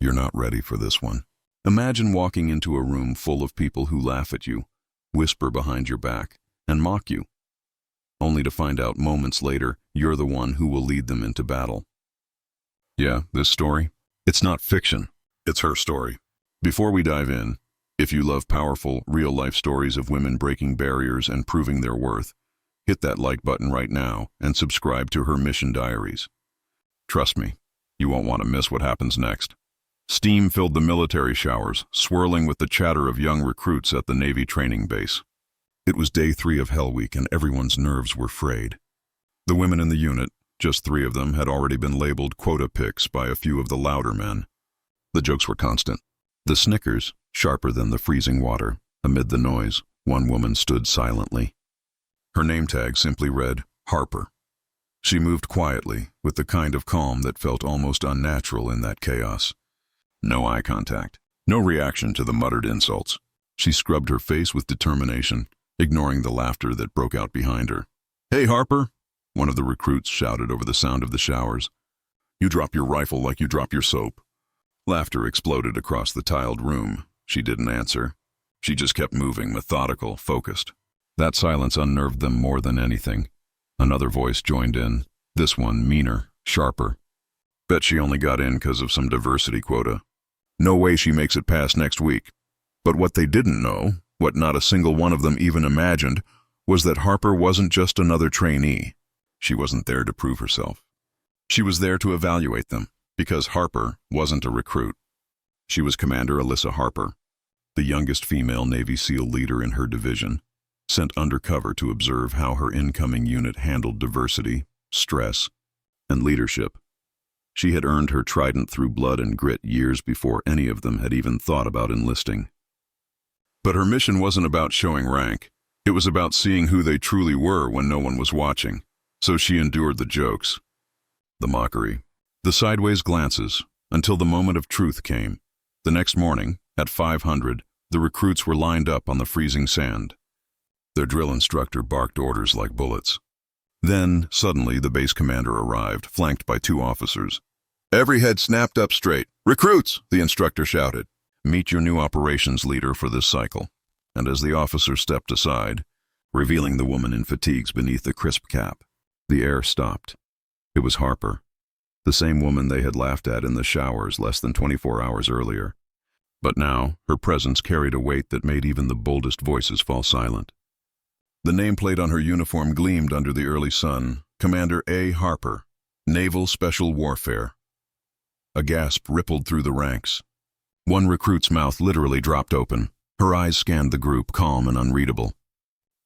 You're not ready for this one. Imagine walking into a room full of people who laugh at you, whisper behind your back, and mock you, only to find out moments later you're the one who will lead them into battle. Yeah, this story? It's not fiction. It's her story. Before we dive in, if you love powerful, real-life stories of women breaking barriers and proving their worth, hit that like button right now and subscribe to her Mission Diaries. Trust me, you won't want to miss what happens next. Steam filled the military showers, swirling with the chatter of young recruits at the Navy training base. It was day 3 of Hell Week and everyone's nerves were frayed. The women in the unit, just 3 of them, had already been labeled quota picks by a few of the louder men. The jokes were constant. The snickers, sharper than the freezing water. Amid the noise, one woman stood silently. Her name tag simply read, Harper. She moved quietly, with the kind of calm that felt almost unnatural in that chaos. No eye contact, no reaction to the muttered insults. She scrubbed her face with determination, ignoring the laughter that broke out behind her. "Hey, Harper," one of the recruits shouted over the sound of the showers. "You drop your rifle like you drop your soap." Laughter exploded across the tiled room. She didn't answer. She just kept moving, methodical, focused. That silence unnerved them more than anything. Another voice joined in, this one meaner, sharper. "Bet she only got in because of some diversity quota. No way she makes it past next week." But what they didn't know, what not a single one of them even imagined, was that Harper wasn't just another trainee. She wasn't there to prove herself. She was there to evaluate them, because Harper wasn't a recruit. She was Commander Alyssa Harper, the youngest female Navy SEAL leader in her division, sent undercover to observe how her incoming unit handled diversity, stress, and leadership. She had earned her trident through blood and grit years before any of them had even thought about enlisting. But her mission wasn't about showing rank. It was about seeing who they truly were when no one was watching. So she endured the jokes, the mockery, the sideways glances, until the moment of truth came. The next morning, at 500, the recruits were lined up on the freezing sand. Their drill instructor barked orders like bullets. Then, suddenly, the base commander arrived, flanked by 2 officers. "Every head snapped up straight. Recruits!" the instructor shouted. "Meet your new operations leader for this cycle." And as the officer stepped aside, revealing the woman in fatigues beneath the crisp cap, the air stopped. It was Harper, the same woman they had laughed at in the showers less than 24 hours earlier. But now, her presence carried a weight that made even the boldest voices fall silent. The nameplate on her uniform gleamed under the early sun, Commander A. Harper, Naval Special Warfare. A gasp rippled through the ranks. One recruit's mouth literally dropped open. Her eyes scanned the group, calm and unreadable.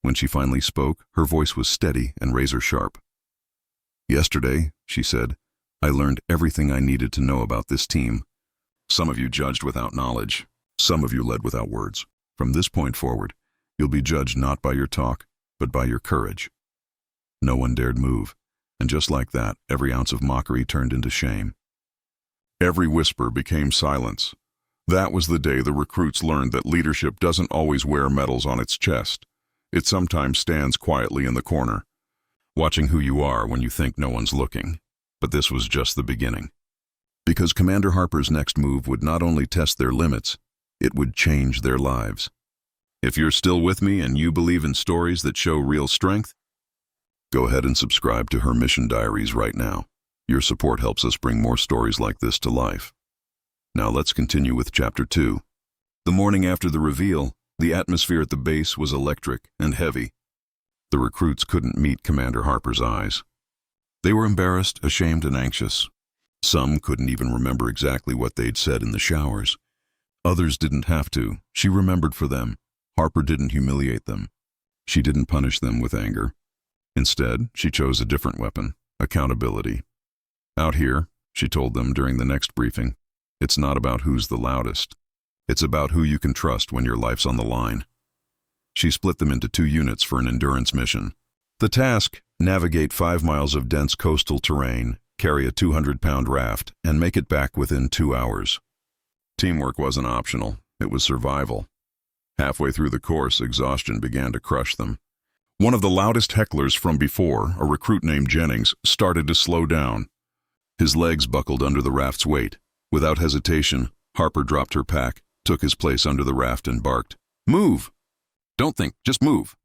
When she finally spoke, her voice was steady and razor-sharp. "Yesterday," she said, "I learned everything I needed to know about this team. Some of you judged without knowledge. Some of you led without words. From this point forward, you'll be judged not by your talk, but by your courage." No one dared move, and just like that, every ounce of mockery turned into shame. Every whisper became silence. That was the day the recruits learned that leadership doesn't always wear medals on its chest. It sometimes stands quietly in the corner, watching who you are when you think no one's looking. But this was just the beginning. Because Commander Harper's next move would not only test their limits, it would change their lives. If you're still with me and you believe in stories that show real strength, go ahead and subscribe to her Mission Diaries right now. Your support helps us bring more stories like this to life. Now let's continue with Chapter 2. The morning after the reveal, the atmosphere at the base was electric and heavy. The recruits couldn't meet Commander Harper's eyes. They were embarrassed, ashamed, and anxious. Some couldn't even remember exactly what they'd said in the showers. Others didn't have to. She remembered for them. Harper didn't humiliate them. She didn't punish them with anger. Instead, she chose a different weapon, accountability. "Out here," she told them during the next briefing, "it's not about who's the loudest. It's about who you can trust when your life's on the line." She split them into 2 units for an endurance mission. The task: navigate 5 miles of dense coastal terrain, carry a 200-pound raft, and make it back within 2 hours. Teamwork wasn't optional, it was survival. Halfway through the course, exhaustion began to crush them. One of the loudest hecklers from before, a recruit named Jennings, started to slow down. His legs buckled under the raft's weight. Without hesitation, Harper dropped her pack, took his place under the raft and barked, "Move! Don't think, just move!"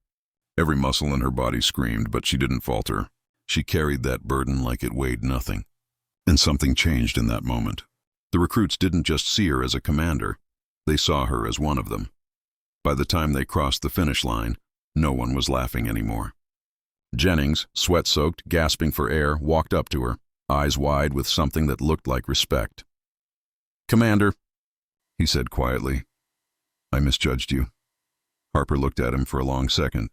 Every muscle in her body screamed, but she didn't falter. She carried that burden like it weighed nothing. And something changed in that moment. The recruits didn't just see her as a commander, they saw her as one of them. By the time they crossed the finish line, no one was laughing anymore. Jennings, sweat-soaked, gasping for air, walked up to her, eyes wide with something that looked like respect. "Commander," he said quietly, "I misjudged you." Harper looked at him for a long second.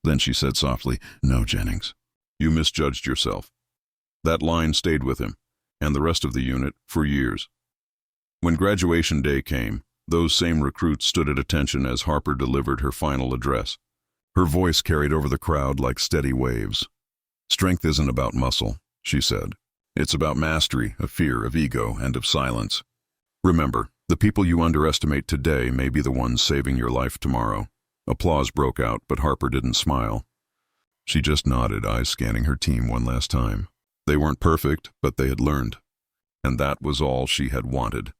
Then she said softly, "No, Jennings, you misjudged yourself." That line stayed with him, and the rest of the unit, for years. When graduation day came, those same recruits stood at attention as Harper delivered her final address. Her voice carried over the crowd like steady waves. "Strength isn't about muscle," she said. "It's about mastery, of fear, of ego, and of silence. Remember, the people you underestimate today may be the ones saving your life tomorrow." Applause broke out, but Harper didn't smile. She just nodded, eyes scanning her team one last time. They weren't perfect, but they had learned. And that was all she had wanted.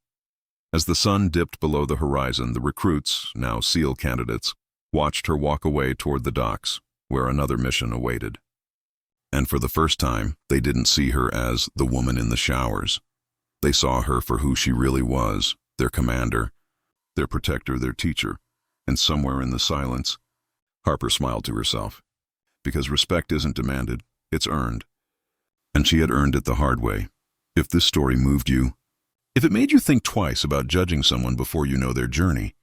As the sun dipped below the horizon, the recruits, now SEAL candidates, watched her walk away toward the docks, where another mission awaited. And for the first time, they didn't see her as the woman in the showers. They saw her for who she really was, their commander, their protector, their teacher. And somewhere in the silence, Harper smiled to herself. Because respect isn't demanded, it's earned. And she had earned it the hard way. If this story moved you, if it made you think twice about judging someone before you know their journey,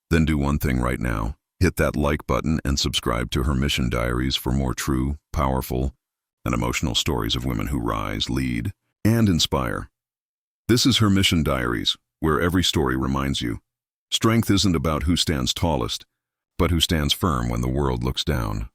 then do one thing right now. Hit that like button and subscribe to her Mission Diaries for more true, powerful, and emotional stories of women who rise, lead, and inspire. This is her Mission Diaries, where every story reminds you, strength isn't about who stands tallest, but who stands firm when the world looks down.